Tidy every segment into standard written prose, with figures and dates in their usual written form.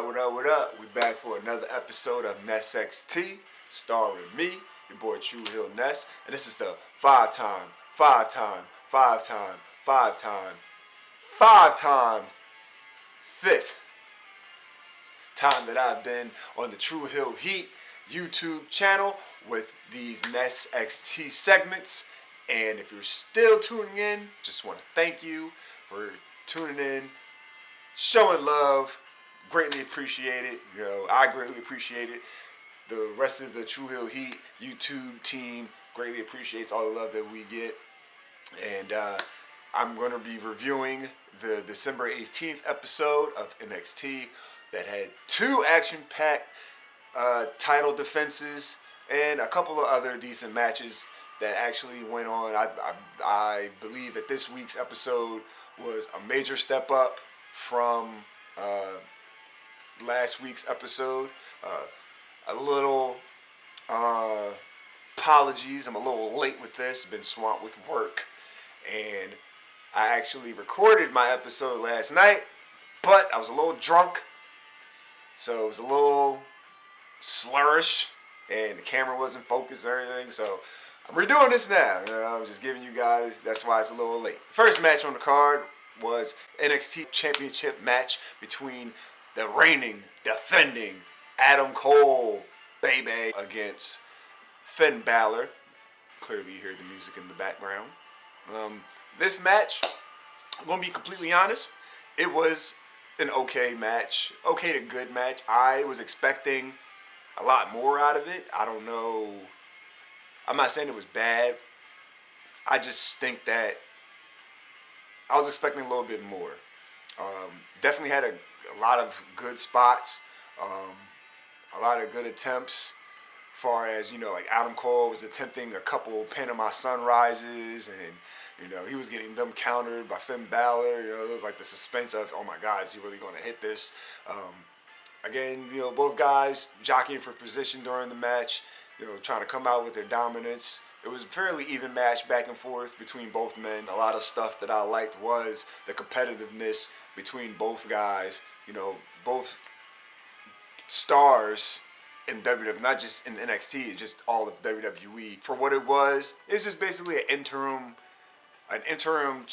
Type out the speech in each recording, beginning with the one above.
What up? We back for another episode of Ness-XT, starring me, your boy True Hill Ness, and this is the five-time fifth time that I've been on the True Hill Heat YouTube channel with these Ness-XT segments. And if you're still tuning in, just want to thank you for tuning in, showing love. Greatly appreciate it. I greatly appreciate it. The rest of the True Hill Heat YouTube team greatly appreciates all the love that we get. And I'm going to be reviewing the December 18th episode of NXT that had two action-packed title defenses and a couple of other decent matches that actually went on. I believe that this week's episode was a major step up from last week's episode. A little apologies, I'm a little late with this, been swamped with work, and I actually recorded my episode last night, but I was a little drunk, so it was a little slurish, and the camera wasn't focused or anything, so I'm redoing this now. I'm just giving you guys, that's why it's a little late. First match on the card was NXT Championship match between the reigning, defending Adam Cole, baby, against Finn Balor. Clearly you hear the music in the background. This match, I'm going to be completely honest, it was an okay match. Okay to good match. I was expecting a lot more out of it. I don't know. I'm not saying it was bad. I just think that I was expecting a little bit more. Definitely had a lot of good spots, a lot of good attempts. Far as like Adam Cole was attempting a couple Panama Sunrises, and he was getting them countered by Finn Balor. It was like the suspense of, oh my God, is he really going to hit this? Again, both guys jockeying for position during the match. Trying to come out with their dominance. It was a fairly even match back and forth between both men. A lot of stuff that I liked was the competitiveness between both guys. Both stars in WWE, not just in NXT, just all of WWE. For what it was just basically an interim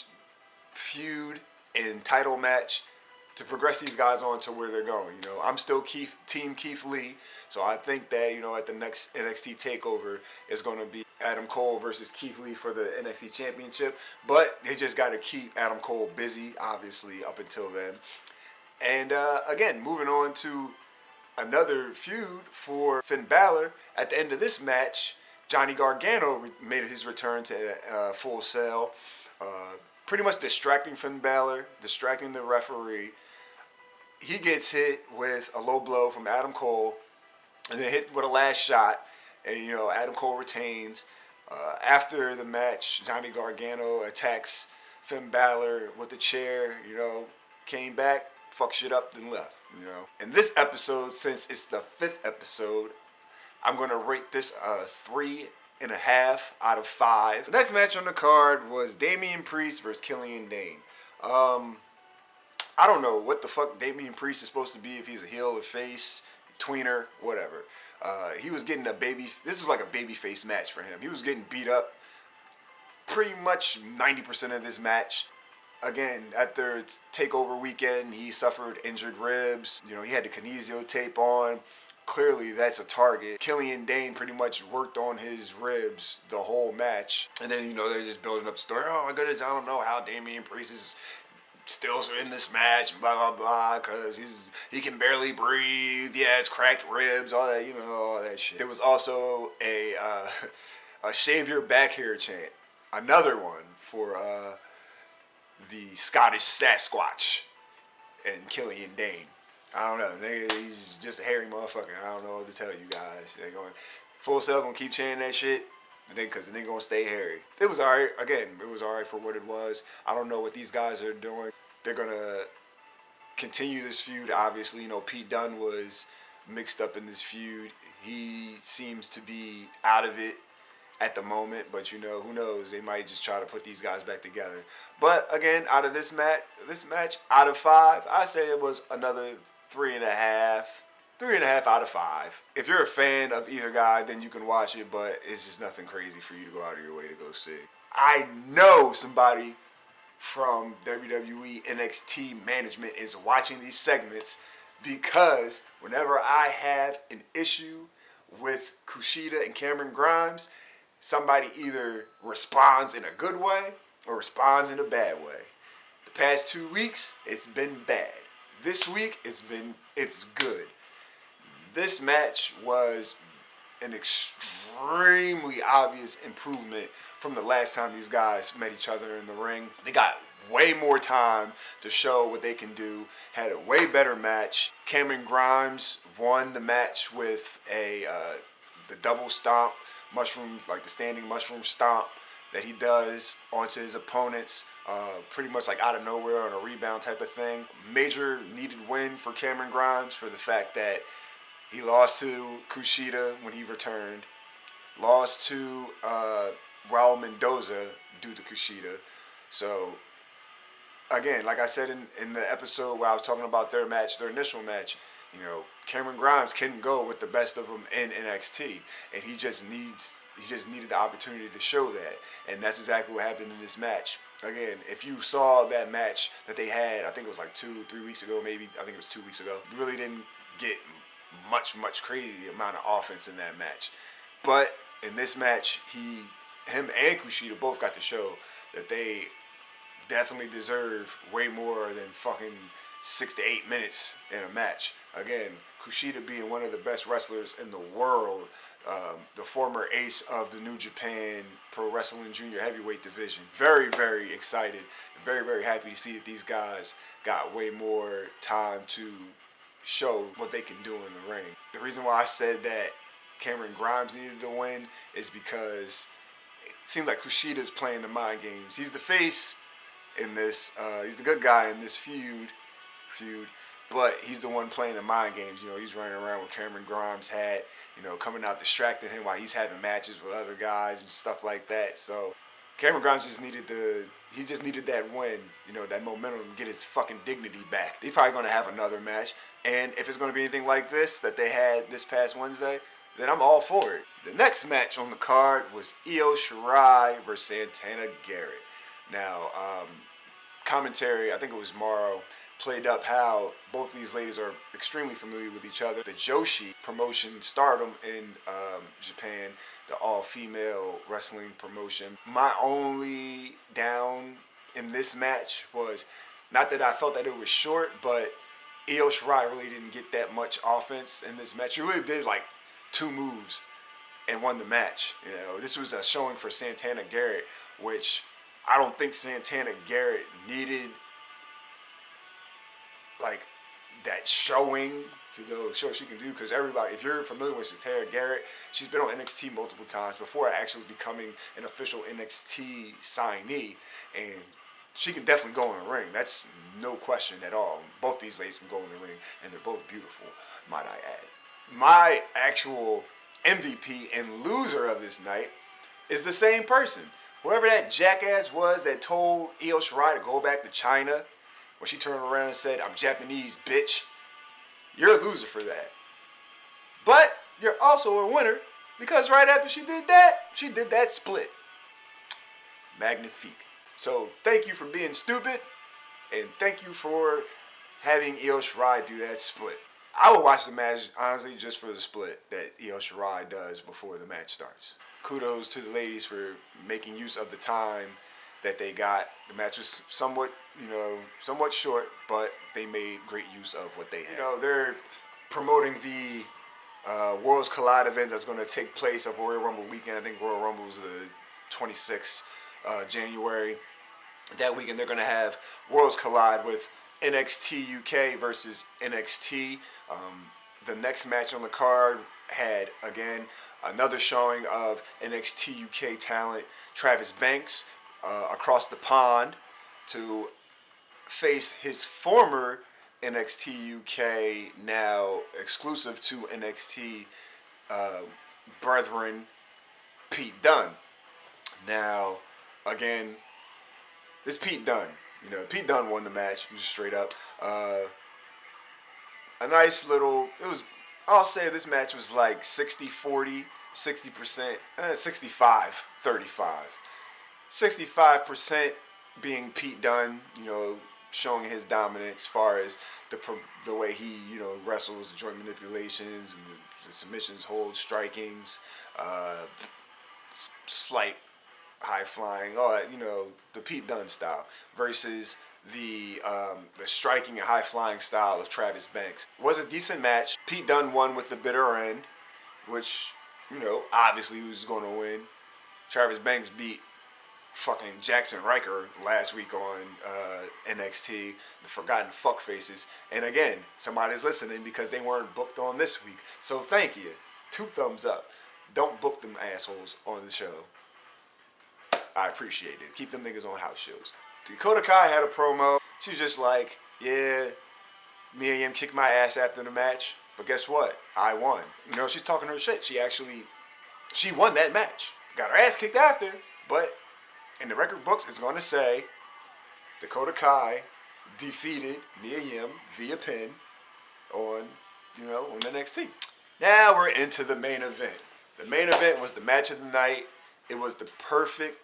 feud and title match to progress these guys on to where they're going. I'm still Team Keith Lee. So I think that, at the next NXT TakeOver is going to be Adam Cole versus Keith Lee for the NXT Championship. But they just got to keep Adam Cole busy, obviously, up until then. And again, moving on to another feud for Finn Balor. At the end of this match, Johnny Gargano made his return to Full Sail. Pretty much distracting Finn Balor, distracting the referee. He gets hit with a low blow from Adam Cole, and then hit with a last shot, and Adam Cole retains. After the match, Johnny Gargano attacks Finn Balor with the chair. Came back, fucked shit up, then left. In this episode, since it's the 5th episode, I'm gonna rate this a 3.5 out of 5. The next match on the card was Damian Priest versus Killian Dane. I don't know what the fuck Damian Priest is supposed to be, if he's a heel or face, tweener, whatever. He was getting this is like a babyface match for him. He was getting beat up pretty much 90% of this match. Again, at their TakeOver weekend, he suffered injured ribs. He had the kinesio tape on. Clearly, that's a target. Killian Dane pretty much worked on his ribs the whole match. And then, they're just building up the story. Oh my goodness, I don't know how Damian Priest is still in this match, blah, blah, blah, because he can barely breathe. He has cracked ribs, all that, all that shit. There was also a shave your back hair chant. Another one for the Scottish Sasquatch and Killian Dane. I don't know. He's just a hairy motherfucker. I don't know what to tell you guys. They're going Full Sail gonna keep chanting that shit, and then because they're gonna stay hairy. It was alright. Again, it was alright for what it was. I don't know what these guys are doing. They're gonna continue this feud. Obviously, Pete Dunne was mixed up in this feud. He seems to be out of it at the moment, but who knows? They might just try to put these guys back together. But again, out of this match, out of 5, I say it was another 3.5. 3.5 out of 5. If you're a fan of either guy, then you can watch it, but it's just nothing crazy for you to go out of your way to go see. I know somebody from WWE NXT management is watching these segments, because whenever I have an issue with Kushida and Cameron Grimes, somebody either responds in a good way or responds in a bad way. The past 2 weeks, it's been bad. This week, it's good. This match was an extremely obvious improvement from the last time these guys met each other in the ring. They got way more time to show what they can do. Had a way better match. Cameron Grimes won the match with the double stomp, mushroom, like the standing mushroom stomp that he does onto his opponents, pretty much like out of nowhere on a rebound type of thing. Major needed win for Cameron Grimes for the fact that he lost to Kushida when he returned, lost to Raul Mendoza due to Kushida. So again, like I said in the episode where I was talking about their match, their initial match, Cameron Grimes can go with the best of them in NXT, and he just needed the opportunity to show that, and that's exactly what happened in this match. Again, if you saw that match that they had, I think it was like 2-3 weeks ago, maybe. I think it was 2 weeks ago. You really didn't get much crazy amount of offense in that match, but in this match, him and Kushida both got to show that they definitely deserve way more than fucking 6 to 8 minutes in a match. Again, Kushida being one of the best wrestlers in the world, the former ace of the New Japan Pro Wrestling Junior Heavyweight division. Very, very excited. Very, very happy to see that these guys got way more time to show what they can do in the ring. The reason why I said that Cameron Grimes needed to win is because it seems like Kushida's playing the mind games. He's the face in this, he's the good guy in this feud, but he's the one playing the mind games. He's running around with Cameron Grimes' hat, coming out distracting him while he's having matches with other guys and stuff like that. So Cameron Grimes just needed that win, that momentum, get his fucking dignity back. They're probably going to have another match, and if it's going to be anything like this that they had this past Wednesday, then I'm all for it. The next match on the card was Io Shirai versus Santana Garrett. Now, commentary, I think it was Morrow, played up how both of these ladies are extremely familiar with each other. The Joshi promotion, stardom in Japan, the all-female wrestling promotion. My only down in this match was, not that I felt that it was short, but Io Shirai really didn't get that much offense in this match. She really did like 2 moves and won the match. This was a showing for Santana Garrett, which I don't think Santana Garrett needed like that showing to go show she can do, because everybody, if you're familiar with Santana Garrett, she's been on NXT multiple times before actually becoming an official NXT signee, and she can definitely go in the ring. That's no question at all. Both these ladies can go in the ring, and they're both beautiful, might I add. My actual MVP and loser of this night is the same person. Whoever that jackass was that told Io Shirai to go back to China when she turned around and said, "I'm Japanese, bitch." You're a loser for that. But you're also a winner, because right after she did that split. Magnifique. So thank you for being stupid, and thank you for having Io Shirai do that split. I would watch the match, honestly, just for the split that Io Shirai does before the match starts. Kudos to the ladies for making use of the time that they got. The match was somewhat short, but they made great use of what they had. They're promoting the Worlds Collide event that's going to take place of Royal Rumble weekend. I think Royal Rumble is the 26th January. That weekend they're going to have Worlds Collide with NXT UK versus NXT. The next match on the card had, again, another showing of NXT UK talent Travis Banks across the pond to face his former NXT UK, now exclusive to NXT brethren, Pete Dunne. Now, again, this Pete Dunne. Pete Dunne won the match, just straight up. A nice little, it was I'll say this match was like 60-40, 60%, 65-35. 65% being Pete Dunne, showing his dominance as far as the way he, wrestles, the joint manipulations, and the submissions, holds, strikings, slight high flying, all that, the Pete Dunne style versus the striking and high flying style of Travis Banks. It was a decent match. Pete Dunne won with the bitter end, which, obviously he was going to win. Travis Banks beat fucking Jackson Riker last week on NXT, the Forgotten Fuckfaces. And again, somebody's listening because they weren't booked on this week. So thank you. 2 thumbs up. Don't book them assholes on the show. I appreciate it. Keep them niggas on house shows. Dakota Kai had a promo. She was just like, yeah, Mia Yim kicked my ass after the match, but guess what? I won. She's talking her shit. She won that match. Got her ass kicked after, but in the record books, it's going to say Dakota Kai defeated Mia Yim via pin on NXT. Now we're into the main event. The main event was the match of the night. It was the perfect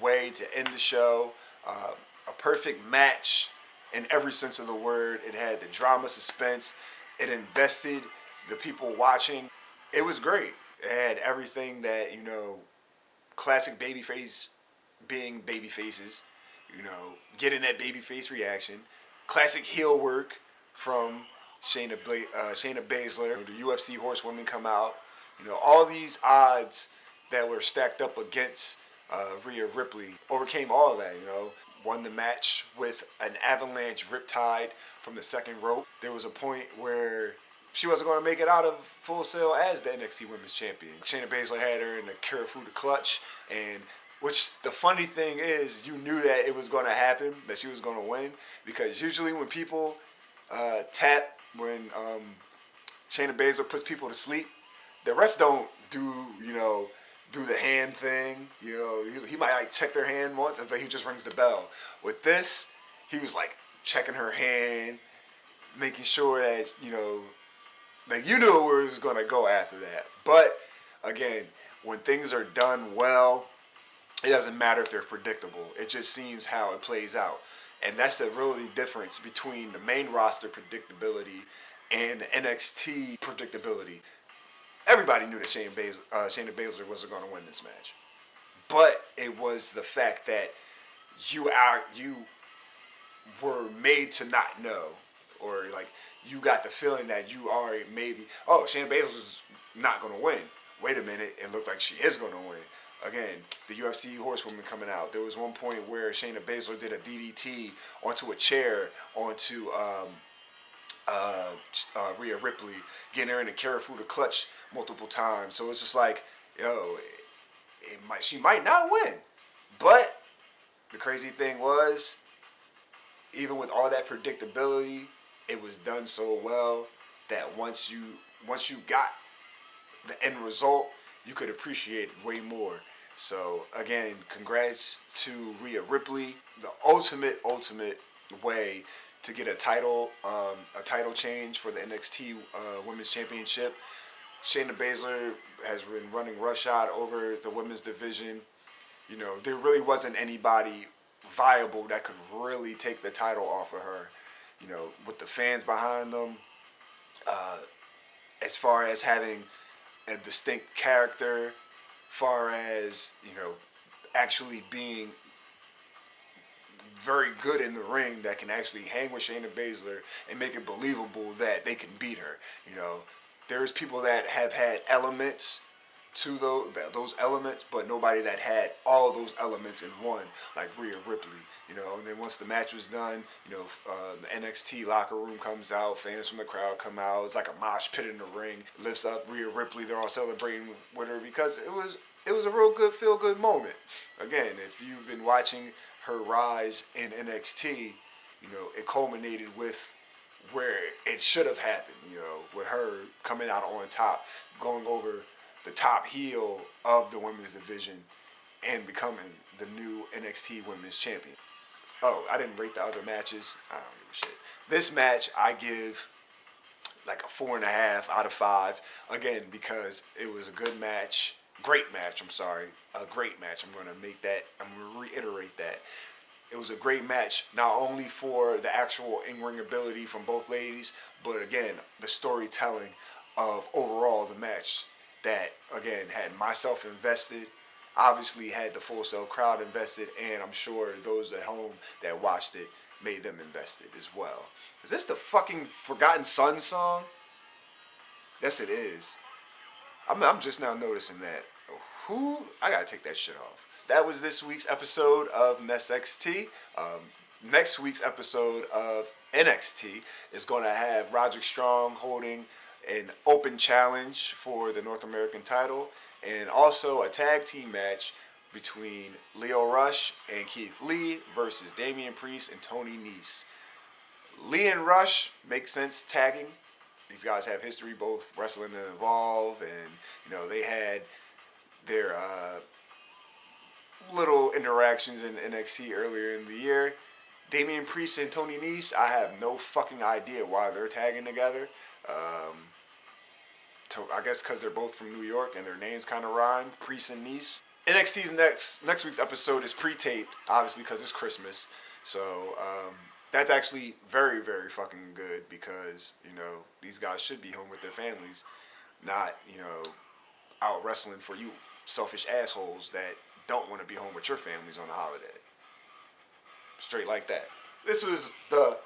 way to end the show. A perfect match in every sense of the word. It had the drama, suspense. It invested the people watching. It was great. It had everything that, classic babyface being babyfaces, getting that babyface reaction. Classic heel work from Shayna Baszler. The UFC horsewomen come out. All these odds that were stacked up against Rhea Ripley overcame all of that, Won the match with an avalanche riptide from the second rope. There was a point where she wasn't going to make it out of Full Sail as the NXT Women's Champion. Shayna Baszler had her in the Karafuda clutch, and which the funny thing is, you knew that it was going to happen, that she was going to win, because usually when people tap, when Shayna Baszler puts people to sleep, the ref don't do the hand thing. He might check their hand once, but he just rings the bell. With this, he was checking her hand, making sure that you knew where it was going to go after that. But again, when things are done well, it doesn't matter if they're predictable. It just seems how it plays out. And that's the really difference between the main roster predictability and the NXT predictability. Everybody knew that Shayna Baszler wasn't going to win this match. But it was the fact that you were made to not know, or you got the feeling that you are maybe, Shayna Baszler's not going to win. Wait a minute, it looked like she is going to win. Again, the UFC horsewoman coming out. There was one point where Shayna Baszler did a DDT onto a chair, onto Rhea Ripley, getting her in the Karafuda clutch multiple times. So it's just she might not win. But the crazy thing was, even with all that predictability, it was done so well that once you got the end result, you could appreciate it way more. So again, congrats to Rhea Ripley. The ultimate way to get a title change for the NXT Women's Championship. Shayna Baszler has been running roughshod over the women's division. There really wasn't anybody viable that could really take the title off of her. With the fans behind them, as far as having a distinct character, far as, actually being very good in the ring, that can actually hang with Shayna Baszler and make it believable that they can beat her. There's people that have had elements to those elements, but nobody that had all of those elements in one, like Rhea Ripley. And then once the match was done, the NXT locker room comes out, fans from the crowd come out. It's like a mosh pit in the ring. Lifts up Rhea Ripley. They're all celebrating with her because it was a real good feel-good moment. Again, if you've been watching her rise in NXT, it culminated with where it should have happened, with her coming out on top, going over the top heel of the women's division and becoming the new NXT Women's Champion. Oh, I didn't rate the other matches. I don't give a shit. This match, I give like a 4.5 out of 5. Again, because it was a good match. Great match, I'm sorry. A great match. I'm going to reiterate that. It was a great match, not only for the actual in-ring ability from both ladies, but again, the storytelling of overall the match that, again, had myself invested, obviously had the Full Sail crowd invested, and I'm sure those at home that watched it made them invested as well. Is this the fucking Forgotten Son song? Yes, it is. I'm just now noticing that. Who? I gotta take that shit off. That was this week's episode of Ness-XT. Next week's episode of NXT is going to have Roderick Strong holding an open challenge for the North American title, and also a tag team match between Lio Rush and Keith Lee versus Damian Priest and Tony Nese. Lee and Rush make sense tagging. These guys have history both wrestling and Evolve, and they had their little interactions in NXT earlier in the year. Damian Priest and Tony Nese, I have no fucking idea why they're tagging together. I guess because they're both from New York and their names kind of rhyme, Priest and Nese. NXT's next week's episode is pre-taped, obviously because it's Christmas. So that's actually very, very fucking good because, these guys should be home with their families, not, out wrestling for you selfish assholes that don't want to be home with your families on a holiday. Straight like that. This was the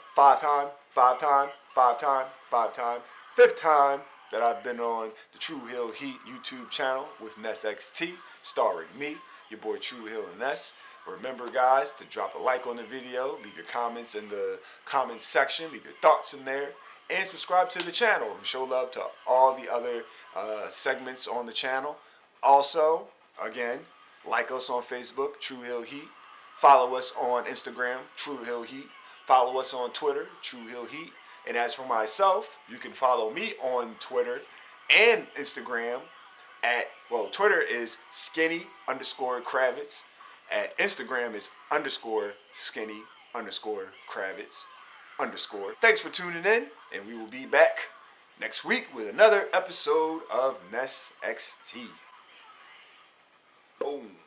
fifth time that I've been on the True Hill Heat YouTube channel with Ness-XT, starring me, your boy True Hill and Ness. Remember, guys, to drop a like on the video, leave your comments in the comments section, leave your thoughts in there, and subscribe to the channel and show love to all the other segments on the channel. Also, again, like us on Facebook, True Hill Heat. Follow us on Instagram, True Hill Heat. Follow us on Twitter, True Hill Heat. And as for myself, you can follow me on Twitter and Instagram Twitter is skinny_Kravitz. At Instagram is _skinny_Kravitz_. Thanks for tuning in, and we will be back next week with another episode of Ness-XT. Boom.